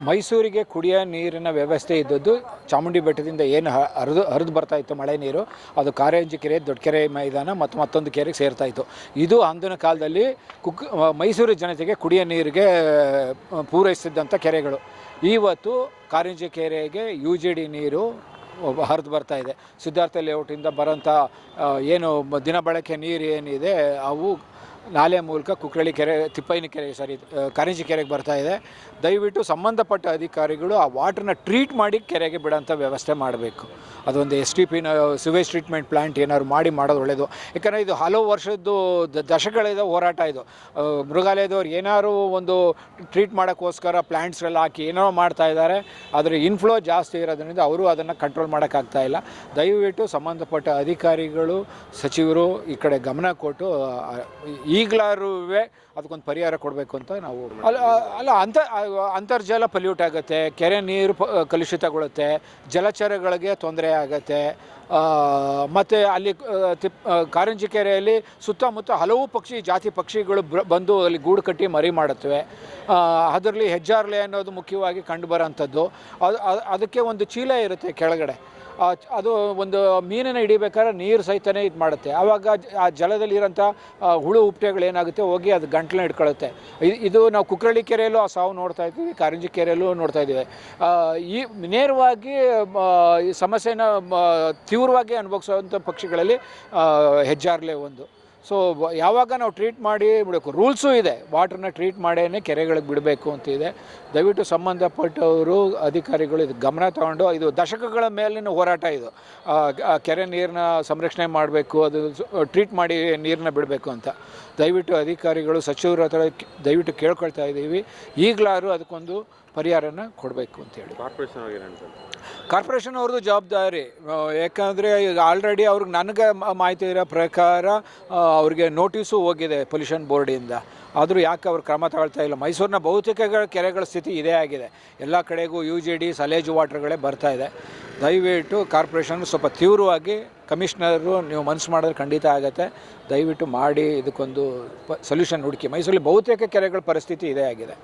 ಮೈಸೂರಿಗೆ ಕುಡಿಯೋ ನೀರಿನ ವ್ಯವಸ್ಥೆ ಇದ್ದದ್ದು ಚಾಮುಂಡಿ ಬೆಟ್ಟದಿಂದ ಏನು ಹರಿದು ಬರ್ತಾ ಇತ್ತು ಮಳೆ ನೀರು, ಅದು ಕಾರಂಜಿ ಕೆರೆ, ದೊಡ್ಡಕೆರೆ ಮೈದಾನ ಮತ್ತು ಮತ್ತೊಂದು ಕೆರೆಗೆ ಸೇರ್ತಾಯಿತ್ತು. ಇದು ಅಂದಿನ ಕಾಲದಲ್ಲಿ ಮೈಸೂರು ಜನತೆಗೆ ಕುಡಿಯೋ ನೀರಿಗೆ ಪೂರೈಸಿದ್ದಂಥ ಕೆರೆಗಳು. ಇವತ್ತು ಕಾರಂಜಿ ಕೆರೆಗೆ UGD ನೀರು ಹರಿದು ಬರ್ತಾ ಇದೆ. ಸಿದ್ಧಾರ್ಥ ಲೇಔಟಿಂದ ಬರೋಂಥ ಏನು ದಿನ ಬಳಕೆ ನೀರು ಏನಿದೆ ಅವು ನಾಲೆ ಮೂಲಕ ಕುಕ್ರಳ್ಳಿ ಕೆರೆ, ತಿಪ್ಪೈನ ಕೆರೆ, ಕಾರಂಜಿ ಕೆರೆಗೆ ಬರ್ತಾ ಇದೆ. ದಯವಿಟ್ಟು ಸಂಬಂಧಪಟ್ಟ ಅಧಿಕಾರಿಗಳು ಆ ವಾಟ್ರನ್ನ ಟ್ರೀಟ್ ಮಾಡಿ ಕೆರೆಗೆ ಬಿಡೋಂಥ ವ್ಯವಸ್ಥೆ ಮಾಡಬೇಕು. ಅದೊಂದು STPನ ಸಿವೇಜ್ ಟ್ರೀಟ್ಮೆಂಟ್ ಪ್ಲ್ಯಾಂಟ್ ಏನಾದ್ರು ಮಾಡೋದು ಒಳ್ಳೆಯದು. ಯಾಕಂದರೆ ಇದು ಹಲವು ವರ್ಷದ್ದು ದಶಕಗಳಿಂದ ಹೋರಾಟ ಇದು. ಮೃಗಾಲಯದವ್ರು ಏನಾದ್ರು ಒಂದು ಟ್ರೀಟ್ ಮಾಡೋಕ್ಕೋಸ್ಕರ ಪ್ಲ್ಯಾಂಟ್ಸ್ಗೆಲ್ಲ ಹಾಕಿ ಏನೋ ಮಾಡ್ತಾ ಇದ್ದಾರೆ. ಆದರೆ ಇನ್ಫ್ಲೋ ಜಾಸ್ತಿ ಇರೋದ್ರಿಂದ ಅವರು ಅದನ್ನು ಕಂಟ್ರೋಲ್ ಮಾಡೋಕ್ಕಾಗ್ತಾ ಇಲ್ಲ. ದಯವಿಟ್ಟು ಸಂಬಂಧಪಟ್ಟ ಅಧಿಕಾರಿಗಳು, ಸಚಿವರು ಈ ಕಡೆ ಗಮನ ಕೊಟ್ಟು ಈಗಲಾರೂ ಅದಕ್ಕೊಂದು ಪರಿಹಾರ ಕೊಡಬೇಕು ಅಂತ ನಾವು ಅಲ್ಲ ಅಂತರ್ಜಲ ಪಲ್ಯೂಟ್ ಆಗುತ್ತೆ, ಕೆರೆ ನೀರು ಕಲುಷಿತಗೊಳ್ಳುತ್ತೆ, ಜಲಚರಗಳಿಗೆ ತೊಂದರೆ ಆಗುತ್ತೆ. ಮತ್ತು ಅಲ್ಲಿ ಕಾರಂಜಿ ಕೆರೆಯಲ್ಲಿ ಸುತ್ತಮುತ್ತ ಹಲವು ಜಾತಿ ಪಕ್ಷಿಗಳು ಬಂದು ಅಲ್ಲಿ ಗೂಡು ಕಟ್ಟಿ ಮರಿ ಮಾಡುತ್ತವೆ. ಅದರಲ್ಲಿ ಹೆಜ್ಜಾರ್ಲೆ ಅನ್ನೋದು ಮುಖ್ಯವಾಗಿ ಕಂಡುಬರೋಂಥದ್ದು. ಅದಕ್ಕೆ ಒಂದು ಚೀಲ ಇರುತ್ತೆ ಕೆಳಗಡೆ, ಅದು ಒಂದು ಮೀನನ್ನು ಹಿಡಿಬೇಕಾದ್ರೆ ನೀರು ಸಹಿತನೇ ಇದು ಮಾಡುತ್ತೆ. ಆವಾಗ ಆ ಜಲದಲ್ಲಿರೋಂಥ ಹುಳು ಉಪ್ಟೆಗಳೇನಾಗುತ್ತೆ ಹೋಗಿ ಅದು ಗಂಟ್ಲನ್ನ ಹಿಡ್ಕೊಳ್ಳುತ್ತೆ. ಇದು ನಾವು ಕುಕ್ರಳ್ಳಿ ಕೆರೆಯಲ್ಲೂ ಆ ಸಾವು ನೋಡ್ತಾ ಇದ್ದೀವಿ, ಕಾರಂಜಿ ಕೆರೆಯಲ್ಲೂ ನೋಡ್ತಾ ಇದ್ದೀವಿ. ಈ ನೇರವಾಗಿ ಈ ಸಮಸ್ಯೆನ ತೀವ್ರವಾಗಿ ಅನುಭವಿಸುವಂಥ ಪಕ್ಷಿಗಳಲ್ಲಿ ಹೆಜ್ಜಾರ್ಲೆ ಒಂದು. ಸೊ ಯಾವಾಗ ನಾವು ಟ್ರೀಟ್ ಮಾಡಿ ಬಿಡಬೇಕು, ರೂಲ್ಸು ಇದೆ, ವಾಟ್ರನ್ನ ಟ್ರೀಟ್ ಮಾಡೇ ಕೆರೆಗಳಿಗೆ ಬಿಡಬೇಕು ಅಂತ ಇದೆ. ದಯವಿಟ್ಟು ಸಂಬಂಧಪಟ್ಟವರು ಅಧಿಕಾರಿಗಳು ಇದು ಗಮನ ತಗೊಂಡು, ಇದು ದಶಕಗಳ ಮೇಲಿನ ಹೋರಾಟ ಇದು. ಕೆರೆ ನೀರನ್ನ ಸಂರಕ್ಷಣೆ ಮಾಡಬೇಕು, ಅದು ಟ್ರೀಟ್ ಮಾಡಿ ನೀರನ್ನ ಬಿಡಬೇಕು ಅಂತ ದಯವಿಟ್ಟು ಅಧಿಕಾರಿಗಳು, ಸಚಿವರ ಹತ್ರ ದಯವಿಟ್ಟು ಕೇಳ್ಕೊಳ್ತಾ ಇದ್ದೀವಿ. ಈಗಲಾದರೂ ಅದಕ್ಕೊಂದು ಪರಿಹಾರನ ಕೊಡಬೇಕು ಅಂತೇಳಿ. ಕಾರ್ಪೊರೇಷನ್ ಅವ್ರದ್ದು ಜವಾಬ್ದಾರಿ. ಯಾಕಂದರೆ ಈಗ ಆಲ್ರೆಡಿ ಅವ್ರಿಗೆ ನನಗೆ ಮಾಹಿತಿ ಇರೋ ಪ್ರಕಾರ ಅವ್ರಿಗೆ ನೋಟಿಸು ಹೋಗಿದೆ ಪೊಲ್ಯೂಷನ್ ಬೋರ್ಡಿಂದ. ಆದರೂ ಯಾಕೆ ಅವ್ರು ಕ್ರಮ ತಗೊಳ್ತಾ ಇಲ್ಲ? ಮೈಸೂರಿನ ಬಹುತೇಕ ಕೆರೆಗಳ ಸ್ಥಿತಿ ಇದೇ ಆಗಿದೆ. ಎಲ್ಲ ಕಡೆಗೂ UGD ಸಲೇಜು ವಾಟ್ರ್ಗಳೇ ಬರ್ತಾ ಇದೆ. ದಯವಿಟ್ಟು ಕಾರ್ಪೊರೇಷನ್ ಸ್ವಲ್ಪ ತೀವ್ರವಾಗಿ, ಕಮಿಷನರು ನೀವು ಮನಸ್ಸು ಮಾಡಿದ್ರೆ ಖಂಡಿತ ಆಗುತ್ತೆ, ದಯವಿಟ್ಟು ಮಾಡಿ ಇದಕ್ಕೊಂದು ಸೊಲ್ಯೂಷನ್ ಹುಡುಕಿ. ಮೈಸೂರಲ್ಲಿ ಬಹುತೇಕ ಕೆರೆಗಳ ಪರಿಸ್ಥಿತಿ ಇದೇ ಆಗಿದೆ.